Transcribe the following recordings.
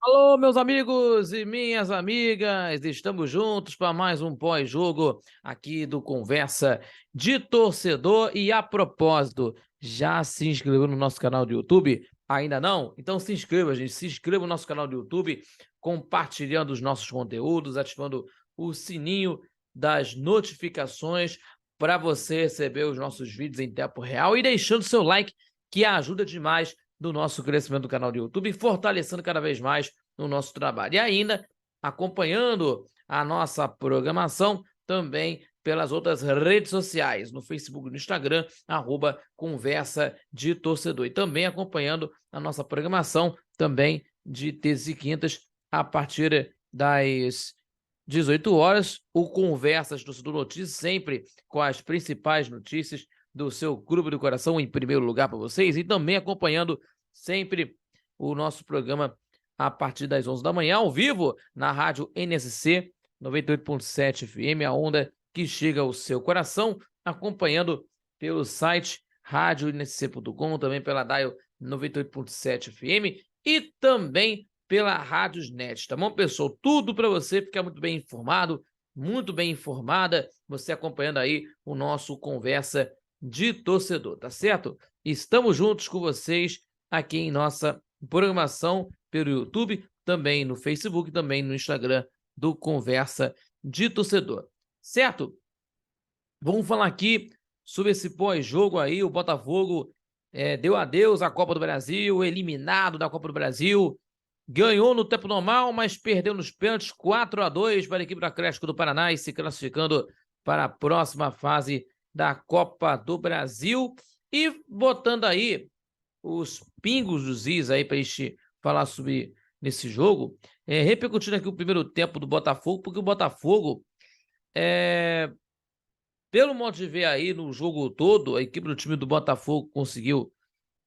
Alô, meus amigos e minhas amigas, estamos juntos para mais um pós-jogo aqui do Conversa de Torcedor. E a propósito, já se inscreveu no nosso canal do YouTube? Ainda não? Então se inscreva, gente, se inscreva no nosso canal do YouTube, compartilhando os nossos conteúdos, ativando o sininho das notificações para você receber os nossos vídeos em tempo real e deixando seu like, que ajuda demais do nosso crescimento do canal do YouTube, fortalecendo cada vez mais no nosso trabalho. E ainda acompanhando a nossa programação também pelas outras redes sociais, no Facebook e no Instagram, @Conversa de Torcedor. E também acompanhando a nossa programação também de terças e quintas, a partir das 18 horas, o Conversas Torcedor Notícias, sempre com as principais notícias do seu clube do coração em primeiro lugar para vocês, e também acompanhando sempre o nosso programa a partir das 11 da manhã, ao vivo, na rádio NSC 98.7 FM, a onda que chega ao seu coração, acompanhando pelo site radioNSC.com, também pela Dial 98.7 FM e também pela Rádiosnet, tá bom, pessoal? Tudo para você ficar muito bem informado, muito bem informada, você acompanhando aí o nosso Conversa de Torcedor, tá certo? Estamos juntos com vocês aqui em nossa programação pelo YouTube, também no Facebook, também no Instagram do Conversa de Torcedor, certo? Vamos falar aqui sobre esse pós-jogo aí, o Botafogo deu adeus à Copa do Brasil, eliminado da Copa do Brasil, ganhou no tempo normal, mas perdeu nos pênaltis 4-2 para a equipe do Atlético do Paraná e se classificando para a próxima fase da Copa do Brasil e botando aí os pingos dos is aí para a gente falar sobre nesse jogo, repercutindo aqui o primeiro tempo do Botafogo, porque o Botafogo, pelo modo de ver aí no jogo todo, a equipe do time do Botafogo conseguiu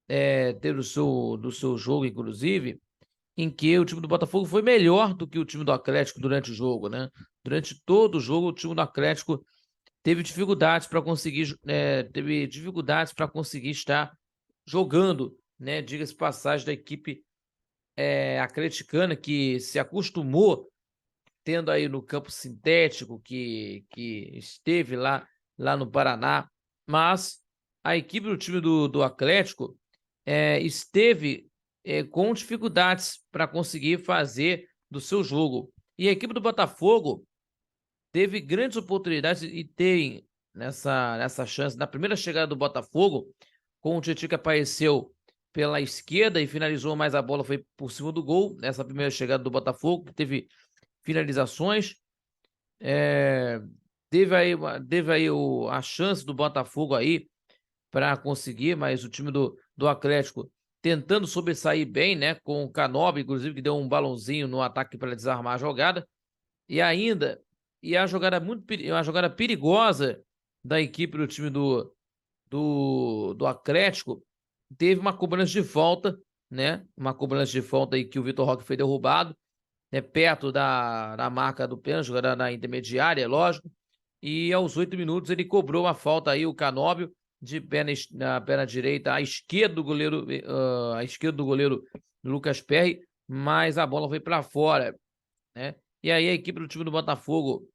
ter do seu jogo, inclusive, em que o time do Botafogo foi melhor do que o time do Atlético durante o jogo, né? Durante todo o jogo, o time do Atlético teve dificuldades para conseguir estar jogando, né? Diga-se passagem da equipe atleticana, que se acostumou tendo aí no campo sintético que esteve lá no Paraná, mas a equipe do time do Atlético esteve com dificuldades para conseguir fazer do seu jogo. E a equipe do Botafogo teve grandes oportunidades e tem nessa chance, na primeira chegada do Botafogo, com o Tietchan que apareceu pela esquerda e finalizou, mais a bola foi por cima do gol, nessa primeira chegada do Botafogo, que teve finalizações, teve aí a chance do Botafogo aí para conseguir, mas o time do Atlético tentando sobressair bem, né, com o Canóbio, inclusive, que deu um balãozinho no ataque para desarmar a jogada, e ainda, a jogada uma jogada perigosa da equipe do time do Atlético, teve uma cobrança de falta, né, uma cobrança de falta aí que o Vitor Roque foi derrubado, perto da marca do pênalti, jogada na intermediária, lógico, e aos 8 minutos ele cobrou uma falta aí, o Canóbio, de na perna direita, à esquerda do goleiro Lucas Perry, mas a bola foi para fora, né? E aí a equipe do time do Botafogo,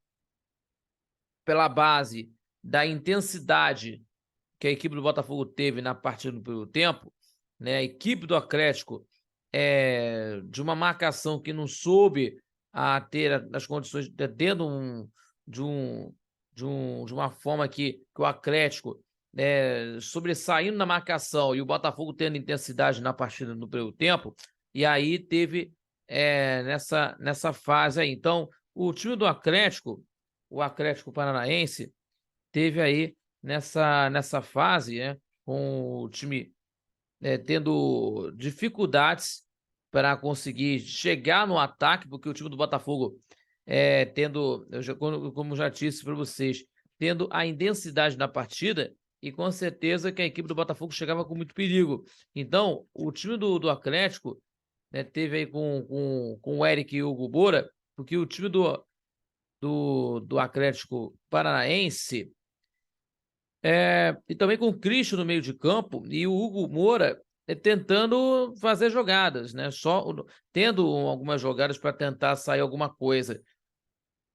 pela base da intensidade que a equipe do Botafogo teve na partida do primeiro tempo, né? A equipe do Atlético de uma marcação que não soube ter as condições dentro de uma forma que o Atlético sobressaindo na marcação e o Botafogo tendo intensidade na partida no primeiro tempo, e aí teve nessa fase aí. Então, o time do Atlético, o Atlético Paranaense, teve aí nessa fase, né, com o time tendo dificuldades para conseguir chegar no ataque, porque o time do Botafogo como já disse para vocês, tendo a intensidade na partida, e com certeza que a equipe do Botafogo chegava com muito perigo. Então, o time do Atlético, né, teve aí com o Eric e o Hugo Moura, porque o time do Atlético Paranaense, e também com o Cristo no meio de campo, e o Hugo Moura tentando fazer jogadas, né? Tendo algumas jogadas para tentar sair alguma coisa.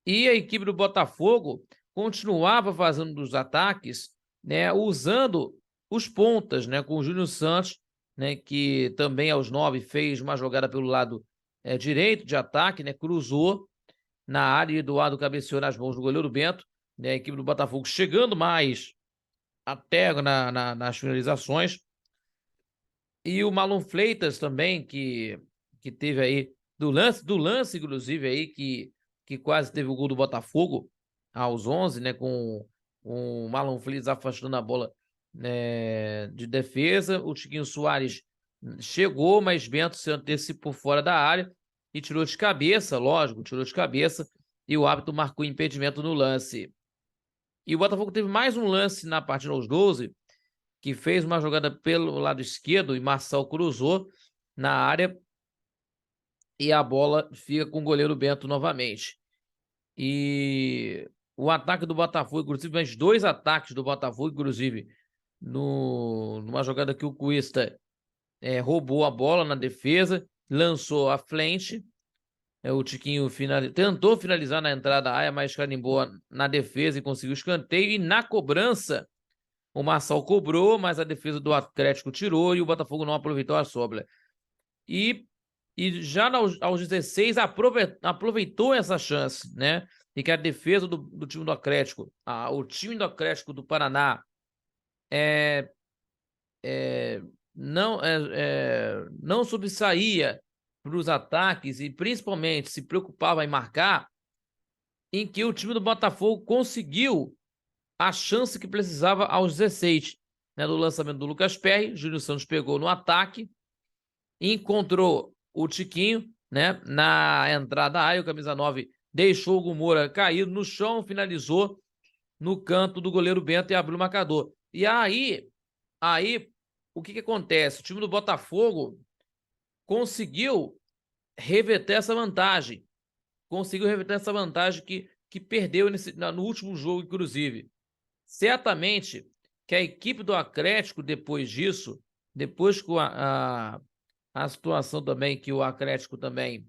E a equipe do Botafogo continuava fazendo os ataques, né, usando os pontas, né, com o Júnior Santos, né, que também aos 9 fez uma jogada pelo lado direito de ataque, né, cruzou na área e Eduardo cabeceou nas mãos do goleiro Bento, né, a equipe do Botafogo chegando mais até nas finalizações. E o Marlon Fleitas também, que teve aí, do lance, inclusive, aí, que quase teve o gol do Botafogo aos 11, né, com o Marlon Fleitas afastando a bola, né, de defesa. O Tiquinho Soares chegou, mas Bento se antecipou fora da área e tirou de cabeça, lógico, tirou de cabeça, e o árbitro marcou impedimento no lance. E o Botafogo teve mais um lance na partida aos 12, que fez uma jogada pelo lado esquerdo e Marçal cruzou na área e a bola fica com o goleiro Bento novamente. E o ataque do Botafogo, inclusive, mais 2 ataques do Botafogo, inclusive, numa jogada que o Cuesta roubou a bola na defesa, lançou à frente. O Tiquinho tentou finalizar na entrada da área, mas carimbou na defesa e conseguiu escanteio. E na cobrança, o Marçal cobrou, mas a defesa do Atlético tirou e o Botafogo não aproveitou a sobra. E já aos 16 aproveitou essa chance, né? E que a defesa do time do Atlético, o time do Atlético do Paraná não sobressaía para os ataques e principalmente se preocupava em marcar, em que o time do Botafogo conseguiu a chance que precisava aos 16, né, do lançamento do Lucas Perry. Júnior Santos pegou no ataque, encontrou o Tiquinho, né, na entrada da área. O camisa 9 deixou o Gumora cair no chão, finalizou no canto do goleiro Bento e abriu o marcador. E aí o que acontece? O time do Botafogo conseguiu reverter essa vantagem. Que perdeu no último jogo, inclusive. Certamente que a equipe do Atlético, depois disso, depois com a situação também que o Atlético também,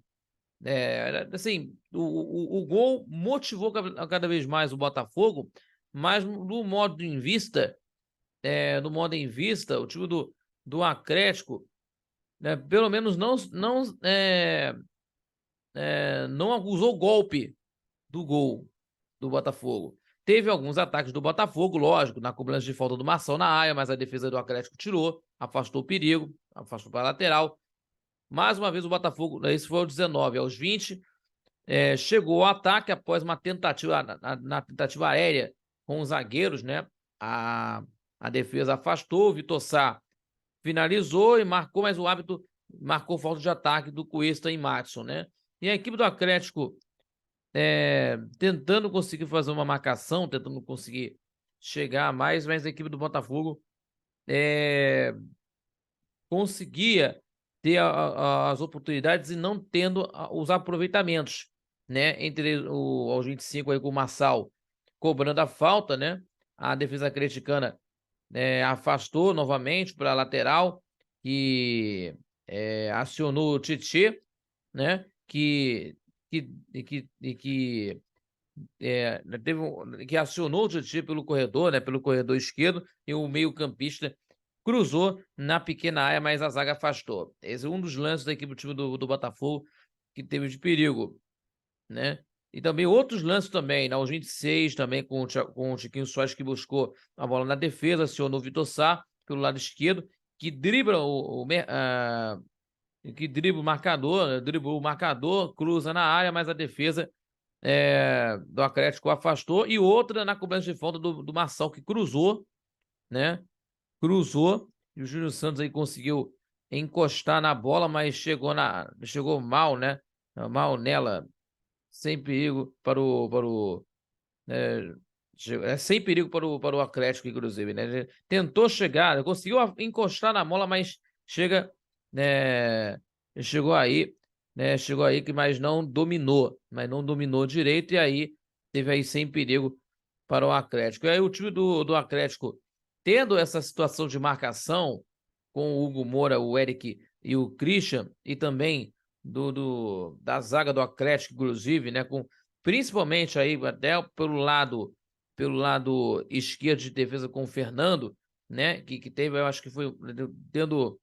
assim, o gol motivou cada vez mais o Botafogo, mas no modo em vista, o time do Atlético, né, pelo menos não usou o golpe do gol do Botafogo. Teve alguns ataques do Botafogo, lógico, na cobrança de falta do Marçal na área, mas a defesa do Atlético tirou, afastou o perigo, afastou para a lateral. Mais uma vez o Botafogo, esse foi aos 19, aos 20, chegou ao ataque após uma tentativa, na tentativa aérea com os zagueiros, né? A defesa afastou, o Vitor Sá finalizou e marcou, mas o árbitro marcou falta de ataque do Cuesta e Matson, né? E a equipe do Atlético tentando conseguir fazer uma marcação, tentando conseguir chegar a mais, mas a equipe do Botafogo conseguia ter as oportunidades e não tendo os aproveitamentos, né? Entre aos 25 aí com o Marçal cobrando a falta, né? A defesa atleticana afastou novamente para a lateral e acionou o Tietê, né? Que acionou o Tietê pelo corredor, né? Pelo corredor esquerdo, e o meio-campista cruzou na pequena área, mas a zaga afastou. Esse é um dos lances da equipe do time do Botafogo que teve de perigo, né? E também outros lances também, aos 26, também com o Tiquinho Soares, que buscou a bola na defesa, acionou o Vitor Sá pelo lado esquerdo, que dribla o marcador, né? Driblou o marcador, cruza na área, mas a defesa do Atlético afastou. E outra na cobrança de falta do Marçal, que cruzou, né? E o Júnior Santos aí conseguiu encostar na bola, mas chegou mal, né? Mal nela, sem perigo sem perigo para o Atlético, inclusive, né? Tentou chegar, conseguiu encostar na bola, mas chegou aí, né? Mas não dominou direito, e aí teve aí sem perigo para o Atlético. E aí o time do Atlético, tendo essa situação de marcação, com o Hugo Moura, o Eric e o Christian, e também da zaga do Atlético, inclusive, né, principalmente aí até pelo lado esquerdo de defesa com o Fernando, né, que teve, eu acho que foi tendo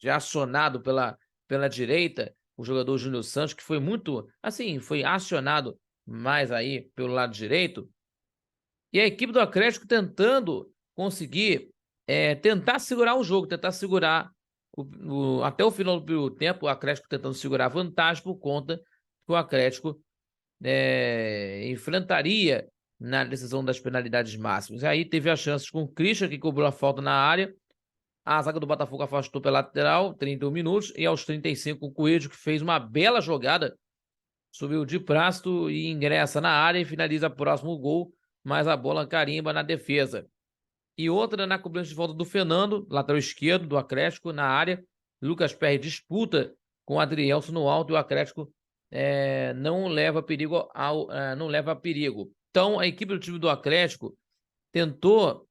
já acionado pela direita o jogador Júnior Santos, que foi muito, assim, foi acionado mais aí pelo lado direito, e a equipe do Atlético tentando conseguir tentar segurar o jogo, tentar segurar até o final do primeiro tempo, o Atlético tentando segurar a vantagem por conta que o Atlético enfrentaria na decisão das penalidades máximas. Aí teve as chances com o Christian, que cobrou a falta na área, a zaga do Botafogo afastou pela lateral, 31 minutos, e aos 35 o Coelho, que fez uma bela jogada, subiu de prasto e ingressa na área e finaliza próximo gol, mas a bola carimba na defesa. E outra na cobrança de volta do Fernando, lateral esquerdo do Atlético, na área. Lucas Perry disputa com o Adrielson no alto e o Atlético não leva perigo. Não leva perigo. Então, a equipe do time do Atlético tentou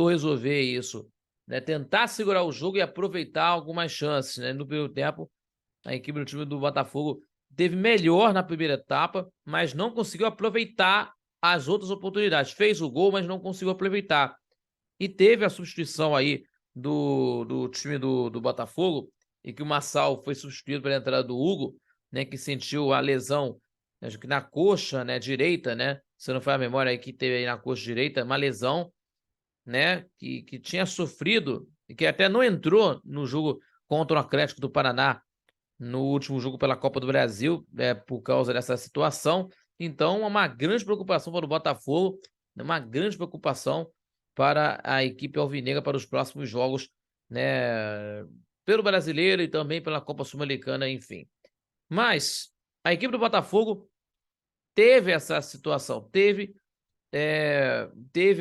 resolver isso, né? Tentar segurar o jogo e aproveitar algumas chances, né? No primeiro tempo, a equipe do time do Botafogo teve melhor na primeira etapa, mas não conseguiu aproveitar as outras oportunidades. Fez o gol, mas não conseguiu aproveitar. E teve a substituição aí do time do Botafogo, e que o Massal foi substituído pela entrada do Hugo, né, que sentiu a lesão, acho que na coxa, né, direita, né? Se não foi a memória aí que teve aí na coxa direita, uma lesão, né, que tinha sofrido e que até não entrou no jogo contra o Atlético do Paraná no último jogo pela Copa do Brasil, por causa dessa situação. Então, é uma grande preocupação para o Botafogo, uma grande preocupação para a equipe alvinegra para os próximos jogos, né, pelo Brasileiro e também pela Copa Sul-Americana, enfim. Mas a equipe do Botafogo teve essa situação, teve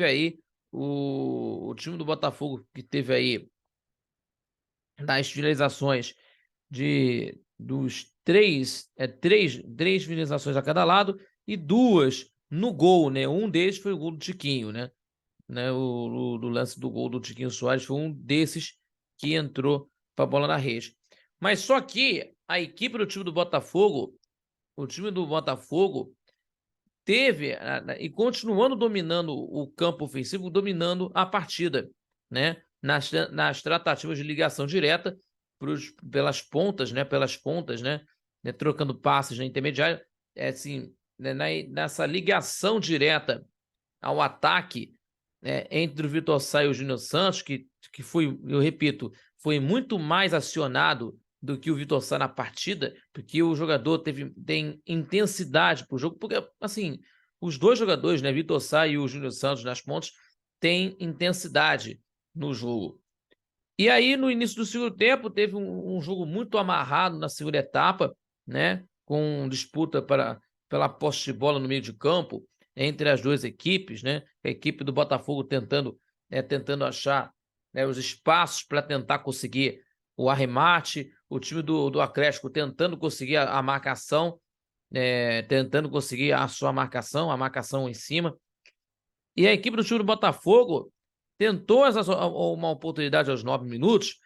aí o time do Botafogo que teve aí nas finalizações dos três finalizações a cada lado e 2 no gol, né? Um deles foi o gol do Tiquinho, né? O lance do gol do Tiquinho Soares foi um desses que entrou para a bola na rede. Mas só que a equipe do time do Botafogo, o time do Botafogo teve e continuando dominando o campo ofensivo, dominando a partida, né? Nas tratativas de ligação direta pelas pontas, né? Trocando passes na intermediária, assim, né? Nessa ligação direta ao ataque, né? Entre o Vitor Sá e o Júnior Santos, que foi, eu repito, foi muito mais acionado do que o Vitor Sá na partida, porque o jogador tem intensidade para o jogo, porque, assim, os dois jogadores, né, Vitor Sá e o Júnior Santos nas pontas, têm intensidade no jogo. E aí, no início do segundo tempo, teve um jogo muito amarrado na segunda etapa, né, com disputa pela posse de bola no meio de campo entre as duas equipes, né, a equipe do Botafogo tentando achar, né, os espaços para tentar conseguir o arremate, o time do Atlético tentando conseguir a marcação, tentando conseguir a sua marcação, a marcação em cima. E a equipe do time do Botafogo tentou uma oportunidade aos 9 minutos,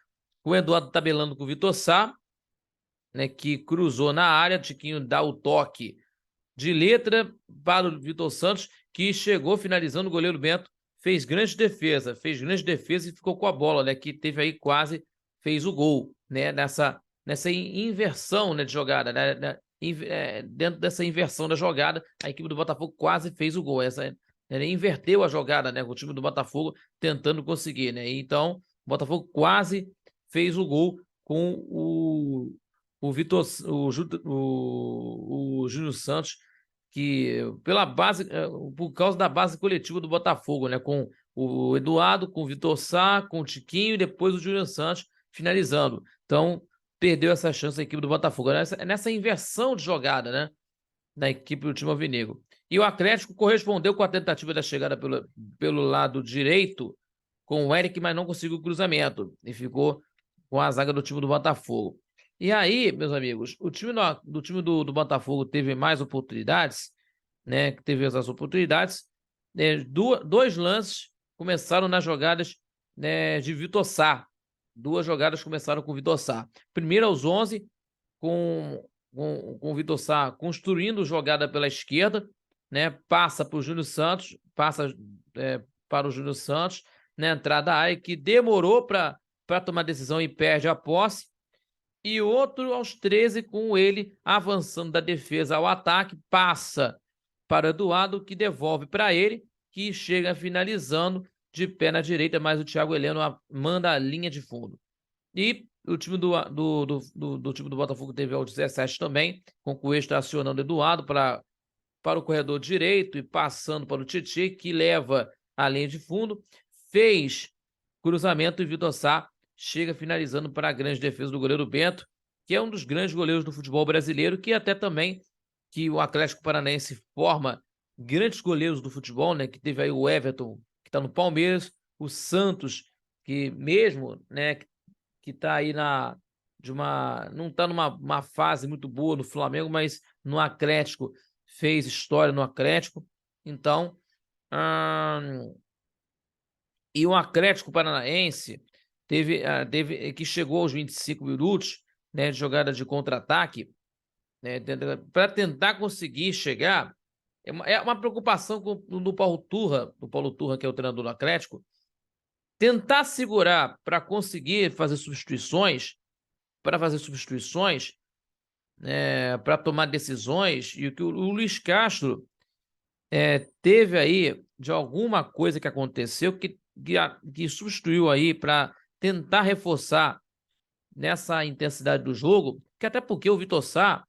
com o Eduardo tabelando com o Vitor Sá, né, que cruzou na área, Tiquinho dá o toque de letra para o Vitor Santos, que chegou finalizando o goleiro Bento, fez grande defesa e ficou com a bola, né, que teve aí fez o gol, né, nessa inversão, né, de jogada, né, dentro dessa inversão da jogada, a equipe do Botafogo quase fez o gol, ele inverteu a jogada, né, com o time do Botafogo tentando conseguir, né, então o Botafogo quase fez o gol com o Júnior Santos, que por causa da base coletiva do Botafogo, né, com o Eduardo, com o Vitor Sá, com o Tiquinho e depois o Júnior Santos finalizando. Então, perdeu essa chance a equipe do Botafogo. Nessa inversão de jogada, né, da equipe do time alvinegro. E o Atlético correspondeu com a tentativa da chegada pelo lado direito com o Eric, mas não conseguiu o cruzamento e ficou com a zaga do time do Botafogo. E aí, meus amigos, o time do Botafogo teve mais oportunidades, né? Teve essas oportunidades, dois lances começaram nas jogadas, né, de Vitor Sá. 2 jogadas começaram com o Vitor Sá. Primeiro aos 11, com o Vitor Sá construindo jogada pela esquerda, né, passa para o Júnior Santos, para o Júnior Santos, na entrada da área, que demorou para tomar decisão e perde a posse. E outro aos 13, com ele avançando da defesa ao ataque, passa para o Eduardo, que devolve para ele, que chega finalizando de pé na direita, mas o Thiago Heleno manda a linha de fundo. E o time do time do Botafogo teve aos 17 também, com o Cuesta acionando o Eduardo para o corredor direito e passando para o Tietê, que leva a linha de fundo, fez cruzamento e Vitor Sá chega finalizando para a grande defesa do goleiro Bento, que é um dos grandes goleiros do futebol brasileiro, que até também que o Atlético Paranaense forma grandes goleiros do futebol, né? Que teve aí o Everton, que está no Palmeiras, o Santos, que mesmo, né, que está aí não está numa fase muito boa no Flamengo, mas no Atlético fez história no Atlético. Então, e o Atlético Paranaense teve que chegou aos 25 minutos, né, de jogada de contra-ataque, né, para tentar conseguir chegar. É uma preocupação do Paulo Turra, que é o treinador do Atlético, tentar segurar para conseguir fazer substituições, para tomar decisões, e o que o Luiz Castro teve aí de alguma coisa que aconteceu que substituiu aí para tentar reforçar nessa intensidade do jogo, que até porque o Vitor Sá,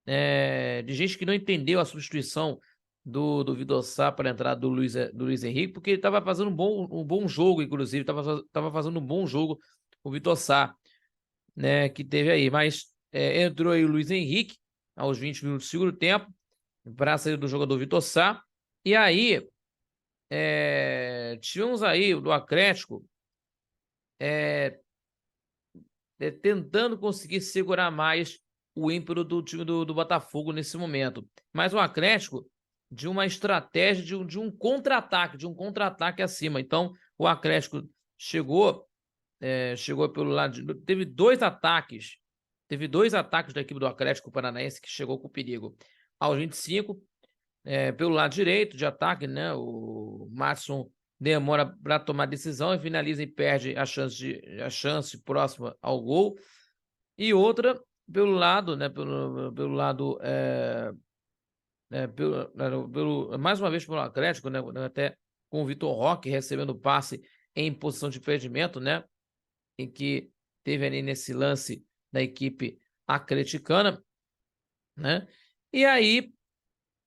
de gente que não entendeu a substituição do Vitor Sá para a entrada do Luiz Henrique, porque ele estava fazendo um bom jogo, inclusive, estava fazendo um bom jogo o Vitor Sá, né, que teve aí, mas entrou aí o Luiz Henrique aos 20 minutos do segundo tempo, para a saída do jogador Vitor Sá, e aí tivemos aí do Atlético tentando conseguir segurar mais o ímpeto do time do Botafogo nesse momento. Mas o Atlético de uma estratégia de um contra-ataque acima. Então, o Atlético chegou pelo lado teve 2 ataques da equipe do Atlético Paranaense que chegou com perigo. Aos 25, pelo lado direito de ataque, né, o Matson demora para tomar decisão e finaliza e perde a chance próxima ao gol. E outra pelo lado, né, pelo lado mais uma vez pelo Atlético, né, até com o Vitor Roque recebendo passe em posição de impedimento, né, em que teve ali nesse lance da equipe atleticana, né? E aí,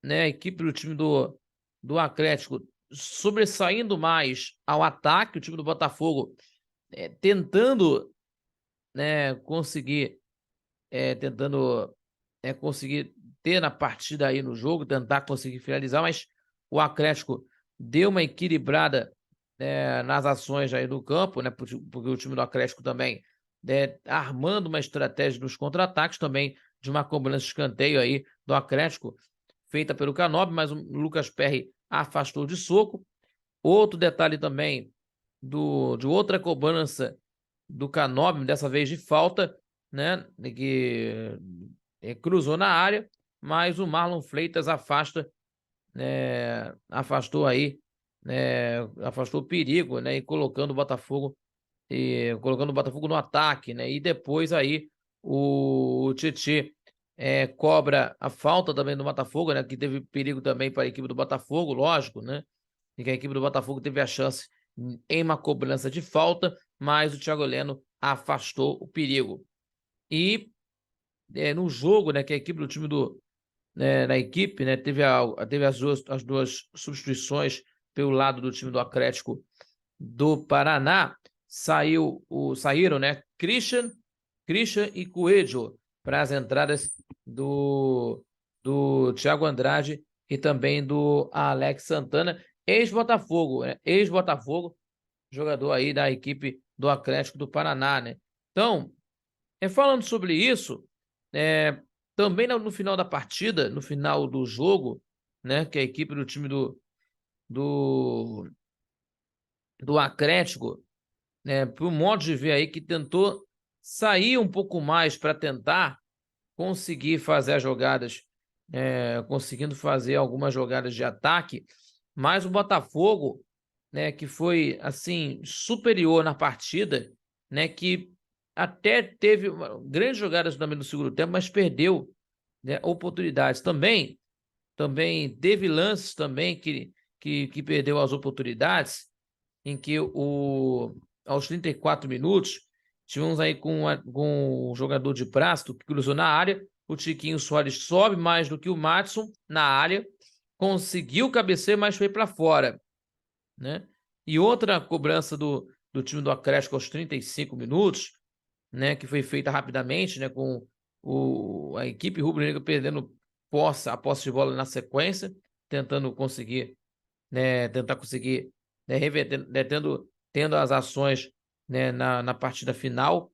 né, a equipe do time do Atlético sobressaindo mais ao ataque, o time do Botafogo tentando, né, conseguir ter na partida aí no jogo, tentar conseguir finalizar, mas o Atlético deu uma equilibrada nas ações aí no campo, né, porque o time do Atlético também armando uma estratégia nos contra-ataques, também de uma cobrança de escanteio aí do Atlético, feita pelo Canóbio, mas o Lucas Perry afastou de soco. Outro detalhe também de outra cobrança do Canóbio, dessa vez de falta, né, que cruzou na área, mas o Marlon Fleitas afastou aí, afastou o perigo, né, e colocando o Botafogo no ataque, né, e depois aí o Tietê cobra a falta também do Botafogo, né, que teve perigo também para a equipe do Botafogo, lógico, né, e que a equipe do Botafogo teve a chance em uma cobrança de falta, mas o Thiago Heleno afastou o perigo. E no jogo, né, que a equipe do time na equipe, né, teve as duas substituições pelo lado do time do Atlético do Paraná, saíram, né, Christian e Coelho para as entradas do Thiago Andrade e também do Alex Santana, ex-Botafogo, né, jogador aí da equipe do Atlético do Paraná, né? Então, falando sobre isso, também no final da partida, no final do jogo, né, que a equipe do time do do Atlético, né, por modo de ver aí, que tentou sair um pouco mais para tentar conseguir fazer as jogadas, conseguindo fazer algumas jogadas de ataque, mas o Botafogo, né, que foi assim superior na partida, né, que até teve grandes jogadas também no segundo tempo, mas perdeu, né, oportunidades. Também teve lances também que perdeu as oportunidades, em que aos 34 minutos, tivemos aí com o jogador de Prasto que cruzou na área, o Tiquinho Soares sobe mais do que o Madison na área, conseguiu cabecear, mas foi para fora, né? E outra cobrança do time do Atlético aos 35 minutos, né, que foi feita rapidamente, né, com a equipe rubro-negra perdendo a posse de bola na sequência, tentando conseguir, né, né, reverter, né, tendo as ações, né, na partida final,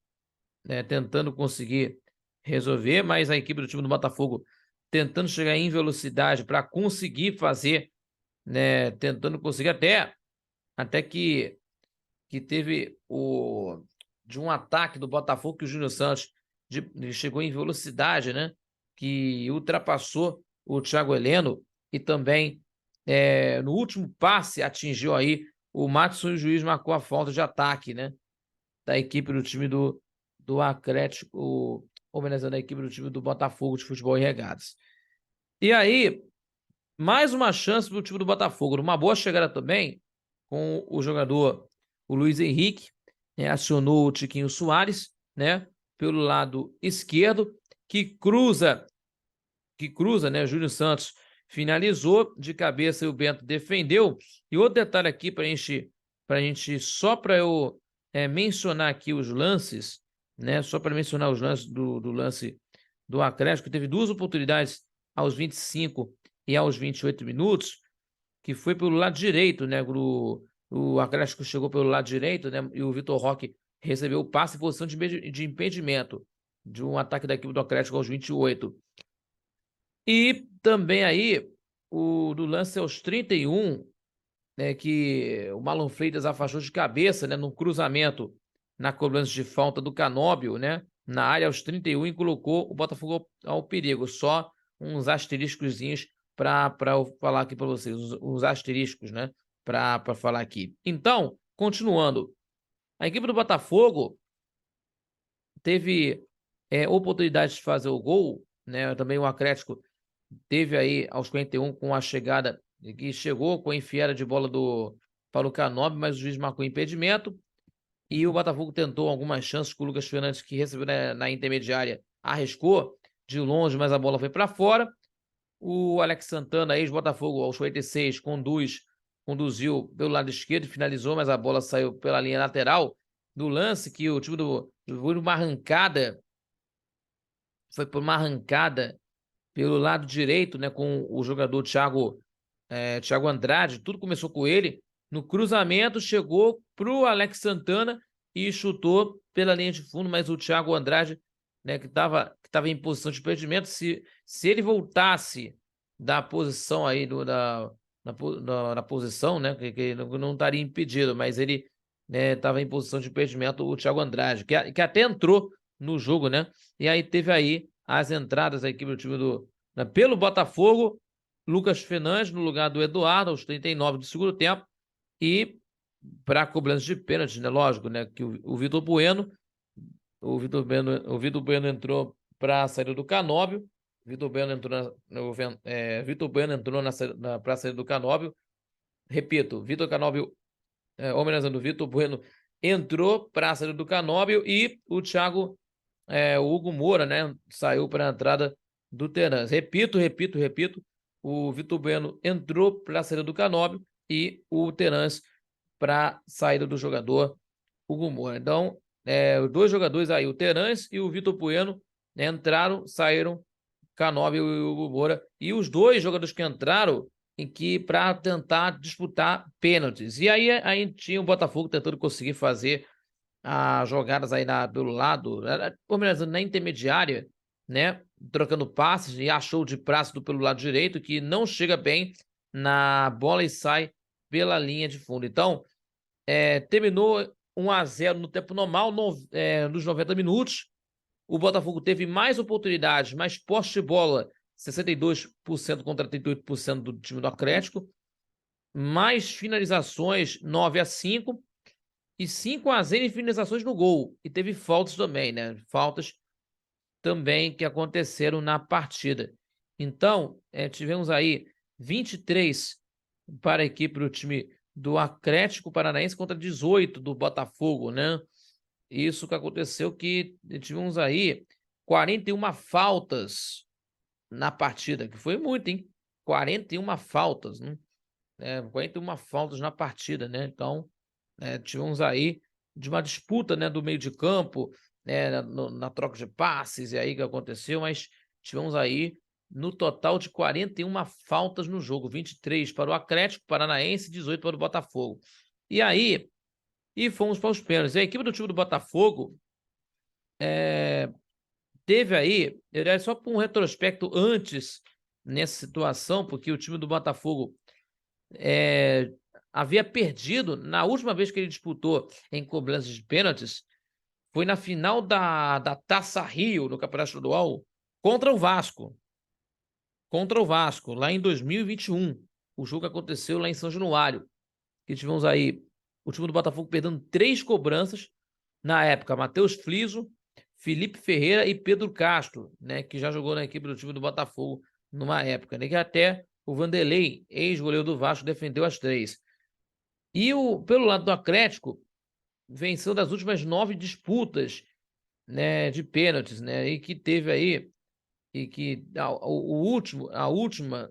né, tentando conseguir resolver, mas a equipe do time do Botafogo tentando chegar em velocidade para conseguir fazer, né, tentando conseguir até que teve de um ataque do Botafogo que o Júnior Santos ele chegou em velocidade, né, que ultrapassou o Thiago Heleno e também no último passe atingiu aí o Madison e o juiz marcou a falta de ataque, né, da equipe do time do Atlético, homenageando a equipe do time do Botafogo de futebol e regatas. E aí, mais uma chance para o time do Botafogo, uma boa chegada também com o jogador, o Luiz Henrique, né, acionou o Tiquinho Soares, né, pelo lado esquerdo, que cruza, né, Júnior Santos finalizou de cabeça e o Bento defendeu. E outro detalhe aqui para só para eu mencionar aqui os lances, né, só para mencionar os lances do lance do Atlético, que teve duas oportunidades aos 25 e aos 28 minutos, que foi pelo lado direito, né, o Atlético chegou pelo lado direito, né, e o Vitor Roque recebeu o passe em posição de impedimento de um ataque da equipe do Atlético aos 28. E também aí, do lance aos 31, né, que o Marlon Freitas afastou de cabeça, né, no cruzamento, na cobrança de falta do Canóbio, né, na área aos 31 e colocou o Botafogo ao perigo. Só uns asteriscozinhos para eu falar aqui para vocês, uns asteriscos, né, para falar aqui. Então, continuando, a equipe do Botafogo teve oportunidade de fazer o gol, né, também o Atlético teve aí aos 41 com a chegada, que chegou com a enfiada de bola para o Canóbio, mas o juiz marcou impedimento. E o Botafogo tentou algumas chances com o Lucas Fernandes, que recebeu na intermediária, arriscou de longe, mas a bola foi para fora. O Alex Santana, ex-Botafogo, aos 46, conduziu pelo lado esquerdo e finalizou, mas a bola saiu pela linha lateral do lance, que o time foi uma arrancada, pelo lado direito, né, com o jogador Thiago Andrade. Tudo começou com ele. No cruzamento, chegou para o Alex Santana e chutou pela linha de fundo, mas o Thiago Andrade, né, que estava em posição de impedimento, se ele voltasse da posição aí, na posição, né, que não estaria impedido, mas ele estava em posição de impedimento, o Thiago Andrade, que até entrou no jogo, né? E aí teve aí as entradas da equipe do time pelo Botafogo, Lucas Fernandes no lugar do Eduardo, aos 39 do segundo tempo, e para a cobrança de pênalti, né? Lógico, né? Que o Vitor Bueno entrou para a saída do Canóbio, Vitor Bueno entrou para a saída do Canóbio. Repito, Vitor Canóbio, homenageando o Vitor Bueno, entrou para a saída do Canóbio e o Thiago, o Hugo Moura, né, saiu para a entrada do Terans. Repito, o Vitor Bueno entrou para a saída do Canóbio e o Terans para a saída do jogador Hugo Moura. Então, os dois jogadores aí, o Terans e o Vitor Bueno, né, entraram, saíram, Canóbio e o Hugo Moura. E os dois jogadores que entraram para tentar disputar pênaltis. E aí tinha o Botafogo tentando conseguir fazer as jogadas aí pelo lado, na intermediária, né? Trocando passes, e achou de Plácido pelo lado direito, que não chega bem na bola e sai pela linha de fundo. Então, terminou 1-0 no tempo normal, nos 90 minutos. O Botafogo teve mais oportunidades, mais posse de bola, 62% contra 38% do time do Atlético, mais finalizações, 9-5, e 5-0 em finalizações no gol. E teve faltas também, né? Faltas também que aconteceram na partida. Então, tivemos aí 23 para a equipe do time do Atlético Paranaense contra 18 do Botafogo, né? Isso que aconteceu, que tivemos aí 41 faltas na partida, que foi muito, hein? 41 faltas, né? 41 faltas na partida, né? Então, tivemos aí de uma disputa, né, do meio de campo, né, na troca de passes, e aí que aconteceu, mas tivemos aí no total de 41 faltas no jogo, 23 para o Atlético Paranaense, 18 para o Botafogo. E aí, fomos para os pênaltis. A equipe do time do Botafogo teve aí, só para um retrospecto antes nessa situação, porque o time do Botafogo havia perdido na última vez que ele disputou em cobranças de pênaltis, foi na final da Taça Rio, no Campeonato Estadual, contra o Vasco. Contra o Vasco, lá em 2021. O jogo aconteceu lá em São Januário. Que tivemos aí o time do Botafogo perdendo 3 cobranças. Na época, Matheus Fliso, Felipe Ferreira e Pedro Castro, né, que já jogou na equipe do time do Botafogo numa época, né, que até o Vanderlei, ex-goleiro do Vasco, defendeu as 3. E pelo lado do Atlético, venceu das últimas 9 disputas, né, de pênaltis, né, e que teve aí, e que a última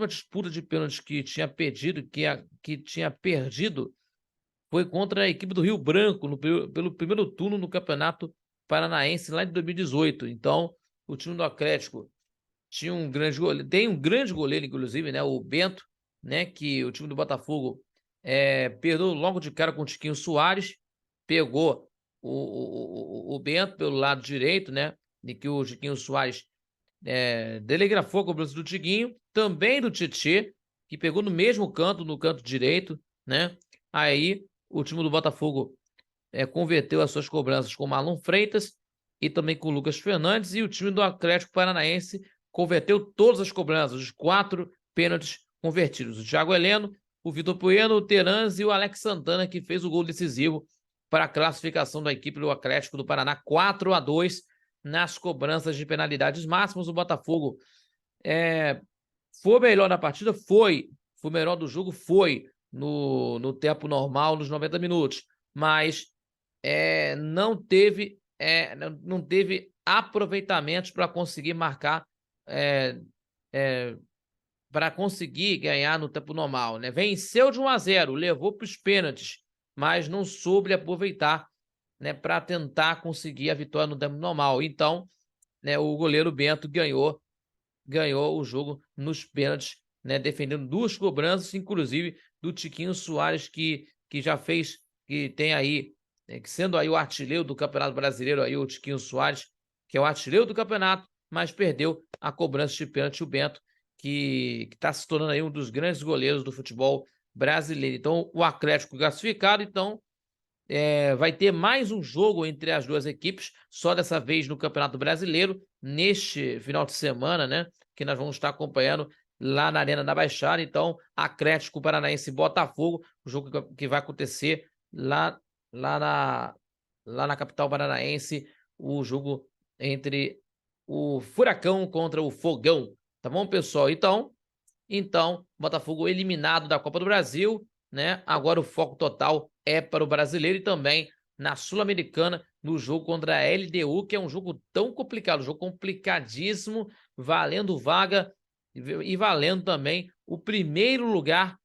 disputa de pênaltis que tinha perdido foi contra a equipe do Rio Branco, pelo primeiro turno no Campeonato Paranaense, lá em 2018. Então, o time do Atlético tinha um grande goleiro, tem um grande goleiro, inclusive, né, o Bento, né, que o time do Botafogo perdeu logo de cara com o Tiquinho Soares, pegou o Bento pelo lado direito, né, de que o Tiquinho Soares telegrafou a cobrança do Tiquinho, também do Tietê, que pegou no mesmo canto, no canto direito, né, aí o time do Botafogo converteu as suas cobranças com o Marlon Freitas e também com o Lucas Fernandes, e o time do Atlético Paranaense converteu todas as cobranças, os 4 pênaltis convertidos. O Thiago Heleno, o Vitor Bueno, o Terans e o Alex Santana, que fez o gol decisivo para a classificação da equipe do Atlético do Paraná, 4-2 nas cobranças de penalidades máximas. O Botafogo foi melhor na partida? Foi melhor do jogo? Foi no tempo normal, nos 90 minutos, mas não teve aproveitamentos para conseguir marcar, para conseguir ganhar no tempo normal, né? Venceu de 1-0, levou para os pênaltis, mas não soube aproveitar, né, para tentar conseguir a vitória no tempo normal. Então, né, o goleiro Bento ganhou o jogo nos pênaltis, né, defendendo 2 cobranças, inclusive do Tiquinho Soares, que já fez, que tem aí, que sendo aí o artilheiro do Campeonato Brasileiro, aí o Tiquinho Soares, que é o artilheiro do campeonato, mas perdeu a cobrança de pênalti. O Bento, que está se tornando aí um dos grandes goleiros do futebol brasileiro. Então, o Atlético classificado, então, vai ter mais um jogo entre as duas equipes, só dessa vez no Campeonato Brasileiro, neste final de semana, né? Que nós vamos estar acompanhando lá na Arena da Baixada. Então, Atlético Paranaense e Botafogo, o jogo que vai acontecer lá na capital paranaense, o jogo entre o Furacão contra o Fogão. Tá bom, pessoal? Então, Botafogo eliminado da Copa do Brasil, né? Agora o foco total é para o brasileiro e também na Sul-Americana, no jogo contra a LDU, que é um jogo tão complicado, um jogo complicadíssimo, valendo vaga e valendo também o primeiro lugar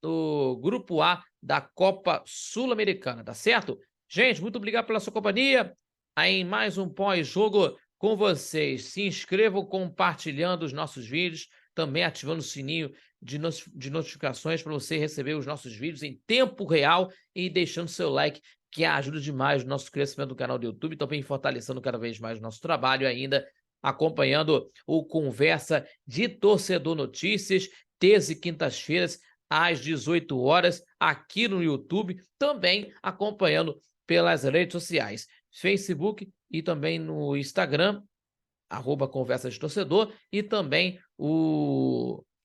do Grupo A da Copa Sul-Americana, tá certo? Gente, muito obrigado pela sua companhia. Aí em mais um pós-jogo com vocês. Se inscrevam compartilhando os nossos vídeos, também ativando o sininho de notificações para você receber os nossos vídeos em tempo real e deixando seu like, que ajuda demais o nosso crescimento do canal do YouTube, também fortalecendo cada vez mais o nosso trabalho, ainda acompanhando o Conversa de Torcedor Notícias, terça e quintas-feiras, às 18 horas, aqui no YouTube, também acompanhando pelas redes sociais, Facebook e também no Instagram, @Conversa de Torcedor, e também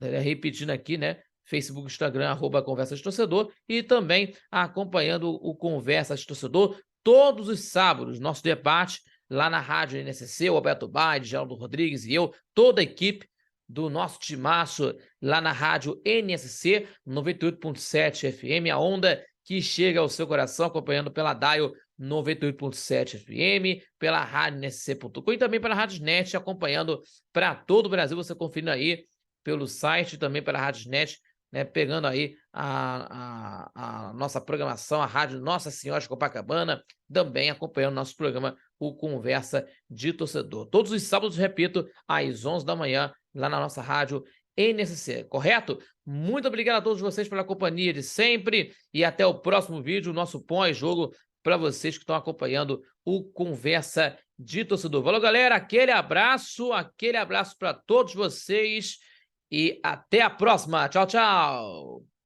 repetindo aqui, né? Facebook, Instagram, @Conversa de Torcedor, e também acompanhando o Conversa de Torcedor todos os sábados, nosso debate lá na Rádio NSC, o Alberto Baide, Geraldo Rodrigues e eu, toda a equipe do nosso timaço lá na Rádio NSC 98.7 FM, a onda que chega ao seu coração, acompanhando pela Dial 98.7 FM, pela Rádio NSC.com e também pela Rádiosnet, acompanhando para todo o Brasil, você conferindo aí pelo site, também pela Rádiosnet, né, pegando aí a nossa programação, a Rádio Nossa Senhora de Copacabana, também acompanhando nosso programa, o Conversa de Torcedor. Todos os sábados, repito, às 11 da manhã, lá na nossa Rádio NSC, correto? Muito obrigado a todos vocês pela companhia de sempre e até o próximo vídeo, o nosso pós-jogo, para vocês que estão acompanhando o Conversa de Torcedor. Valeu, galera, aquele abraço para todos vocês e até a próxima. Tchau, tchau!